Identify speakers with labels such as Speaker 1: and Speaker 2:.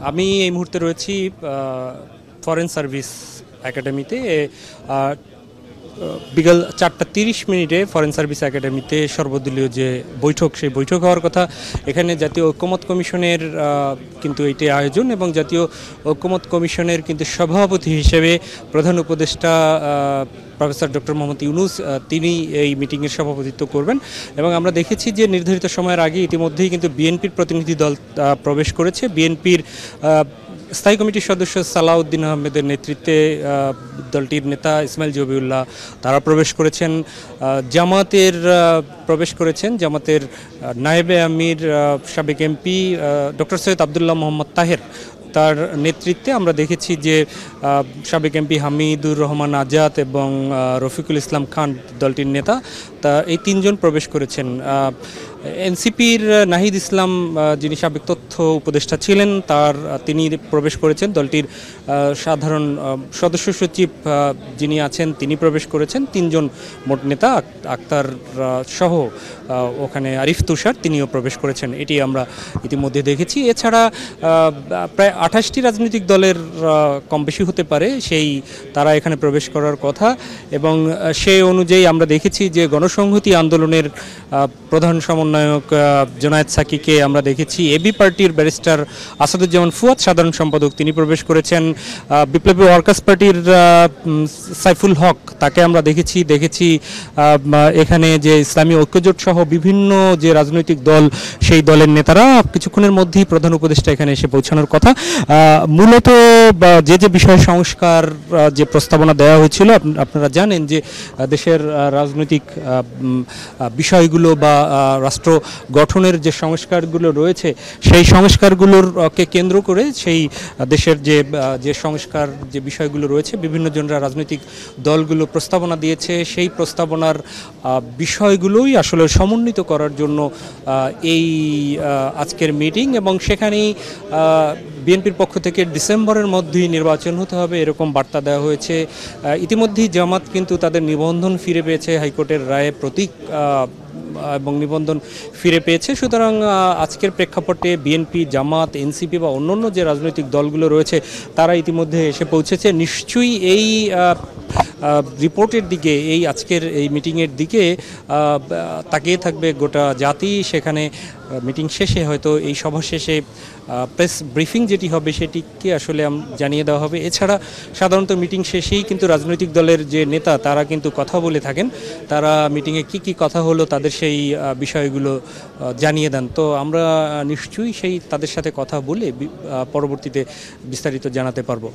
Speaker 1: আমি এই মুহূর্তে রয়েছি ফরেন সার্ভিস একাডেমিতে। বিকাল 4:30 ফরেন সার্ভিস একাডেমিতে সর্বদলীয় যে বৈঠক, সেই বৈঠক হওয়ার কথা। এখানে জাতীয় ঐক্যমত্য কমিশনের কিন্তু এটি আয়োজন, এবং জাতীয় ঐক্যমত্য কমিশনের কিন্তু সভাপতি হিসেবে প্রধান উপদেষ্টা প্রফেসর ডক্টর মোহাম্মদ ইউনূস তিনি এই মিটিংয়ের সভাপতিত্ব করবেন। এবং আমরা দেখেছি যে নির্ধারিত সময়ের আগে ইতিমধ্যেই কিন্তু বিএনপির প্রতিনিধি দল প্রবেশ করেছে। বিএনপির স্থায়ী কমিটির সদস্য সালাউদ্দিন আহমেদের নেতৃত্বে দলটির নেতা ইসমাইল জবিউল্লাহ তারা প্রবেশ করেছেন। জামাতের প্রবেশ করেছেন জামাতের নায়েবে আমির সাবেক এমপি ডক্টর সৈয়দ আবদুল্লাহ মোহাম্মদ তাহের, তার নেতৃত্বে আমরা দেখেছি যে সাবেক এমপি হামিদুর রহমান আজাদ এবং রফিকুল ইসলাম খান দলটির নেতা, তা এই তিনজন প্রবেশ করেছেন। এনসিপির নাহিদ ইসলাম যিনি সাবেক তথ্য উপদেষ্টা ছিলেন তিনি প্রবেশ করেছেন। দলটির সাধারণ সদস্য সচিব যিনি আছেন তিনি প্রবেশ করেছেন। তিনজন মোট নেতা আক্তার সহ ওখানে আরিফ তুষার তিনিও প্রবেশ করেছেন, এটি আমরা ইতিমধ্যে দেখেছি। এছাড়া প্রায় 28টি রাজনৈতিক দলের কম বেশি হতে পারে তারা এখানে প্রবেশ করার কথা, এবং সেই অনুযায়ী আমরা দেখেছি যে গণসংহতি আন্দোলনের প্রধান সমন্বয়ক জোনায়েদ সাকিকে আমরা দেখেছি। এবি পার্টির ব্যারিস্টার আসাদুজ্জামান ফুয়াদ সাধারণ সম্পাদক তিনি প্রবেশ করেছেন। বিপ্লবী ওয়ার্কার্স পার্টির সাইফুল হক তাকে আমরা দেখেছি এখানে যে ইসলামী ঐক্যজোট সহ বিভিন্ন যে রাজনৈতিক দল, সেই দলের নেতারা কিছুক্ষণের মধ্যেই প্রধান উপদেষ্টা এখানে এসে পৌঁছানোর কথা। মূলত যে বিষয় সংস্কার যে প্রস্তাবনা দেওয়া হয়েছিল, আপনারা জানেন যে দেশের রাজনৈতিক বিষয়গুলো বা রাষ্ট্র গঠনের যে সংস্কারগুলো রয়েছে, সেই সংস্কারগুলোরকে কেন্দ্র করে সেই দেশের যে সংস্কার যে বিষয়গুলো রয়েছে, বিভিন্ন জনরা রাজনৈতিক দলগুলো প্রস্তাবনা দিয়েছে। সেই প্রস্তাবনার বিষয়গুলোই আসলে সমন্বিত করার জন্য এই আজকের মিটিং, এবং সেখানেই বিএনপির পক্ষ থেকে ডিসেম্বরের মধ্যেই নির্বাচন হতে হবে এরকম বার্তা দেওয়া হয়েছে। ইতিমধ্যেই জামাত কিন্তু তাদের নিবন্ধন ফিরে পেয়েছে, হাইকোর্টের রায়ে প্রতীক এবং নিবন্ধন ফিরে পেয়েছে। সুতরাং আজকের প্রেক্ষাপটে বিএনপি, জামাত, এনসিপি বা অন্যান্য যে রাজনৈতিক দলগুলো রয়েছে তারা ইতিমধ্যে এসে পৌঁছেছে। নিশ্চয়ই এই রিপোর্টের দিকে, আজকের এই মিটিংয়ের দিকে তাকিয়ে থাকবে গোটা জাতি। সেখানে মিটিং শেষে হয়তো এই সভা শেষে প্রেস ব্রিফিং যেটি হবে সেটিকে আসলে জানিয়ে দেওয়া হবে। এছাড়া সাধারণত মিটিং শেষেই কিন্তু রাজনৈতিক দলের যে নেতা তারা কিন্তু কথা বলে থাকেন, তারা মিটিংয়ে কি কথা হলো তাদের সেই বিষয়গুলো জানিয়ে দেন। তো আমরা নিশ্চয়ই তাদের সাথে কথা বলে পরবর্তীতে বিস্তারিত জানাতে পারবো।